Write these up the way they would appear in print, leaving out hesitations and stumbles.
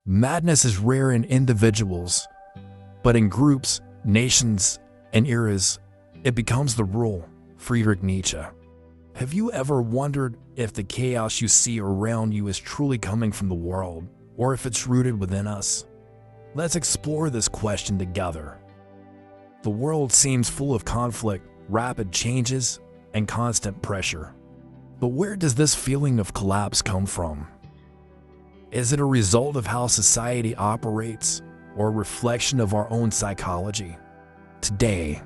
Madness is rare in individuals, but in groups, nations, and eras, it becomes the rule. Friedrich Nietzsche. Have you ever wondered if the chaos you see around you is truly coming from the world, or if it's rooted within us? Let's explore this question together. The world seems full of conflict, rapid changes, and constant pressure. But where does this feeling of collapse come from? Is it a result of how society operates, or a reflection of our own psychology? Today,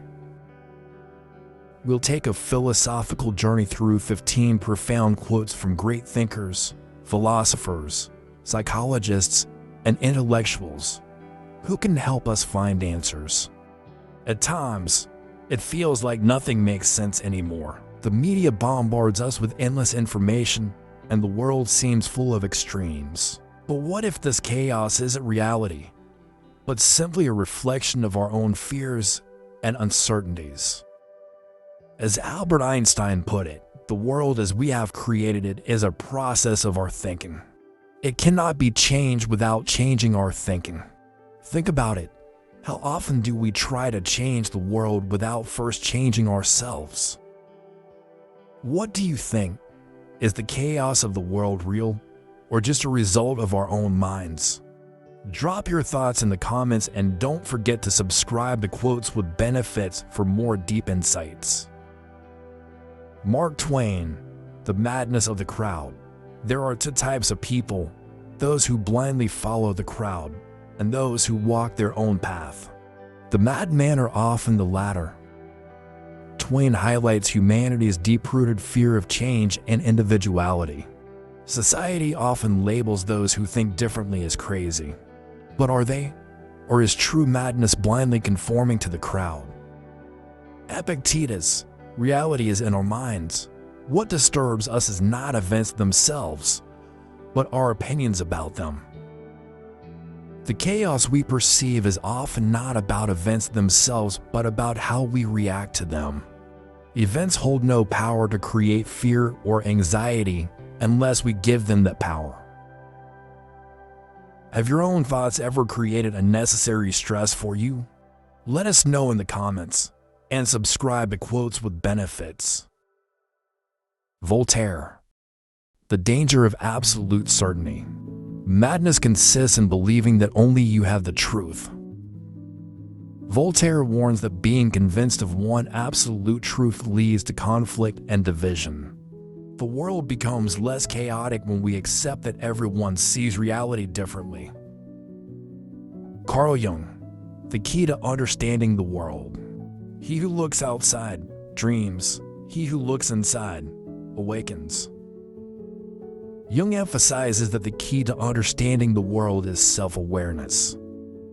we'll take a philosophical journey through 15 profound quotes from great thinkers, philosophers, psychologists, and intellectuals who can help us find answers. At times, it feels like nothing makes sense anymore. The media bombards us with endless information, and the world seems full of extremes. But what if this chaos isn't reality, but simply a reflection of our own fears and uncertainties? As Albert Einstein put it, the world as we have created it is a process of our thinking. It cannot be changed without changing our thinking. Think about it. How often do we try to change the world without first changing ourselves? What do you think? Is the chaos of the world real, or just a result of our own minds? Drop your thoughts in the comments, and don't forget to subscribe to Quotes with Benefits for more deep insights. Mark Twain, The Madness of the Crowd. There are two types of people: those who blindly follow the crowd, and those who walk their own path. The madmen are often the latter. Twain highlights humanity's deep-rooted fear of change and individuality. Society often labels those who think differently as crazy. But are they? Or is true madness blindly conforming to the crowd? Epictetus, reality is in our minds. What disturbs us is not events themselves, but our opinions about them. The chaos we perceive is often not about events themselves, but about how we react to them. Events hold no power to create fear or anxiety unless we give them that power. Have your own thoughts ever created unnecessary stress for you? Let us know in the comments, and subscribe to Quotes with Benefits. Voltaire. The danger of absolute certainty. Madness consists in believing that only you have the truth. Voltaire warns that being convinced of one absolute truth leads to conflict and division. The world becomes less chaotic when we accept that everyone sees reality differently. Carl Jung. The key to understanding the world. He who looks outside dreams. He who looks inside awakens. Jung emphasizes that the key to understanding the world is self-awareness.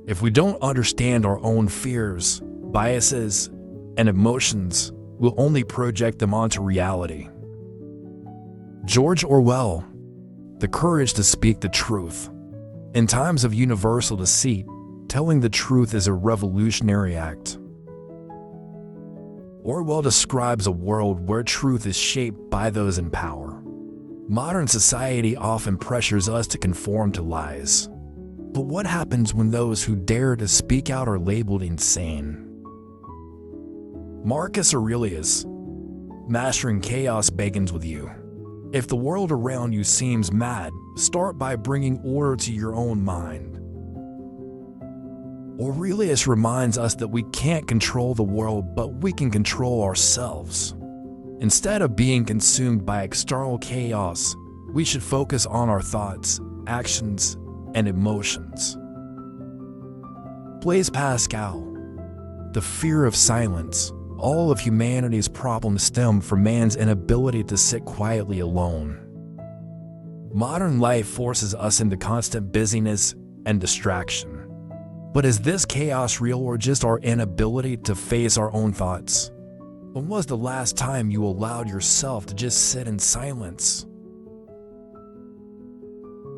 If we don't understand our own fears, biases, and emotions, we'll only project them onto reality. George Orwell. The courage to speak the truth. In times of universal deceit, telling the truth is a revolutionary act. Orwell describes a world where truth is shaped by those in power. Modern society often pressures us to conform to lies. But what happens when those who dare to speak out are labeled insane? Marcus Aurelius. Mastering chaos begins with you. If the world around you seems mad, start by bringing order to your own mind. Aurelius reminds us that we can't control the world, but we can control ourselves. Instead of being consumed by external chaos, we should focus on our thoughts, actions, and emotions. Blaise Pascal. The fear of silence. All of humanity's problems stem from man's inability to sit quietly alone. Modern life forces us into constant busyness and distraction. But is this chaos real, or just our inability to face our own thoughts? When was the last time you allowed yourself to just sit in silence?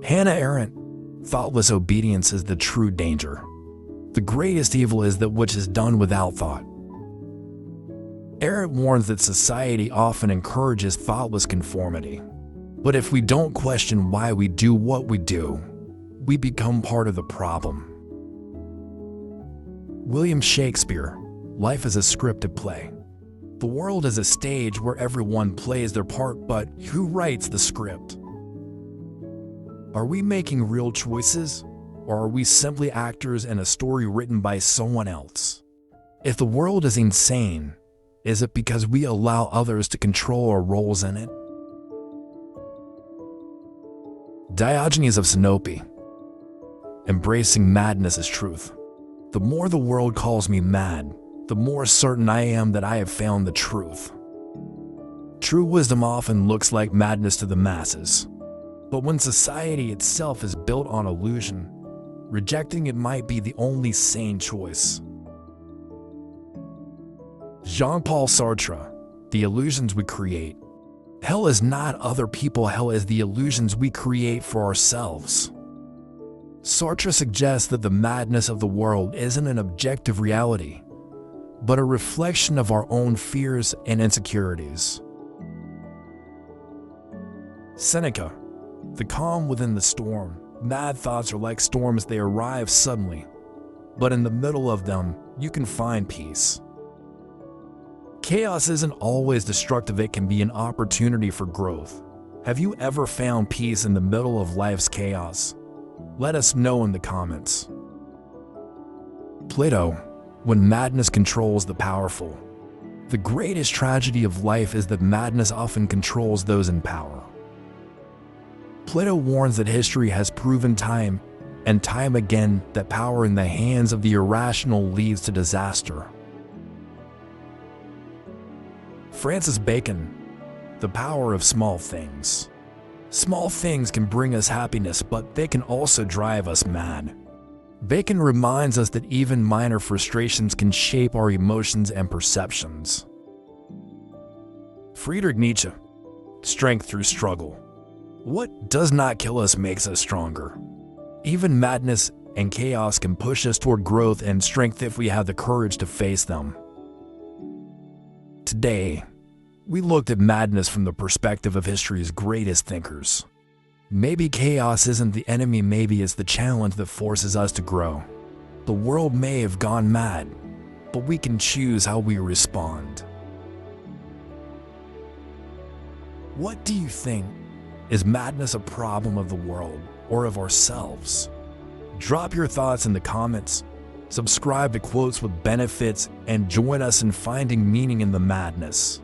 Hannah Arendt. Thoughtless obedience is the true danger. The greatest evil is that which is done without thought. Arendt warns that society often encourages thoughtless conformity. But if we don't question why we do what we do, we become part of the problem. William Shakespeare, life is a scripted play. The world is a stage where everyone plays their part, but who writes the script? Are we making real choices, or are we simply actors in a story written by someone else? If the world is insane, is it because we allow others to control our roles in it? Diogenes of Sinope. Embracing madness as truth. The more the world calls me mad, the more certain I am that I have found the truth. True wisdom often looks like madness to the masses, but when society itself is built on illusion, rejecting it might be the only sane choice. Jean-Paul Sartre, the illusions we create. Hell is not other people, hell is the illusions we create for ourselves. Sartre suggests that the madness of the world isn't an objective reality, but a reflection of our own fears and insecurities. Seneca, the calm within the storm. Mad thoughts are like storms, they arrive suddenly, but in the middle of them, you can find peace. Chaos isn't always destructive, it can be an opportunity for growth. Have you ever found peace in the middle of life's chaos? Let us know in the comments. Plato, when madness controls the powerful. The greatest tragedy of life is that madness often controls those in power. Plato warns that history has proven time and time again that power in the hands of the irrational leads to disaster. Francis Bacon, the power of small things. Small things can bring us happiness, but they can also drive us mad. Bacon reminds us that even minor frustrations can shape our emotions and perceptions. Friedrich Nietzsche, strength through struggle. What does not kill us makes us stronger. Even madness and chaos can push us toward growth and strength if we have the courage to face them. Today, we looked at madness from the perspective of history's greatest thinkers. Maybe chaos isn't the enemy, maybe it's the challenge that forces us to grow. The world may have gone mad, but we can choose how we respond. What do you think? Is madness a problem of the world or of ourselves? Drop your thoughts in the comments, subscribe to Quotes with Benefits, and join us in finding meaning in the madness.